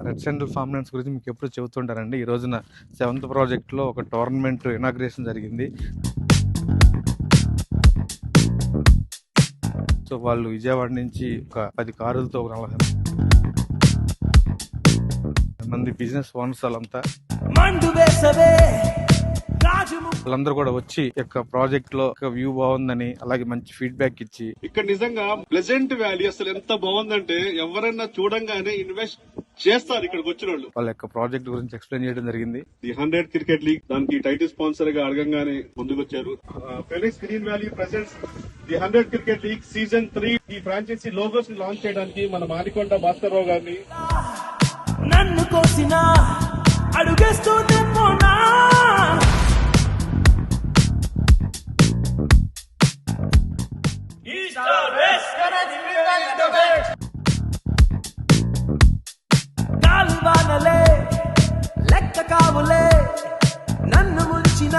Red central farmlands గురించి మీకు ఎప్పుడు చెబుతుంటారండి. ఈ రోజున 7th ప్రాజెక్ట్లో ఒక టోర్నమెంట్ ఇనాగ్రేషన్ జరిగింది. సో వాళ్ళు విజయవాడ నుంచి ఒక 10 కారులతో ఒక 40 మంది బిజినెస్ ఓనర్స్ వాళ్ళందరూ కూడా వచ్చి యొక్క ప్రాజెక్ట్ లో వ్యూ బాగుందని, అలాగే మంచి ఫీడ్బ్యాక్ ఇచ్చి, ఇక్కడ నిజంగా ప్లెజెంట్ వ్యాలీ అసలు ఎంత బాగుందంటే ఎవరైనా చూడంగానే ఇన్వెస్ట్ చేస్తారు ఇక్కడికి వచ్చిన వాళ్ళు. వాళ్ళ యొక్క ప్రాజెక్ట్ గురించి ఎక్స్ప్లెయిన్ చేయడం జరిగింది. ది 100 క్రికెట్ లీగ్ దానికి టైటిల్ స్పాన్సర్ గా అడగంగానే ముందుకొచ్చారు. Phoenix green valley presents the 100 cricket league season 3 ఈ ఫ్రాంచైజీ లోగోస్ ని లాంచ్ చేయడానికి మన మానికొండ భాస్కర్ రావు గారిని నన్ను కోసిన అడుగేస్తూనే పోనా కాలువానలే లెక్క కావులే నన్ను ముంచిన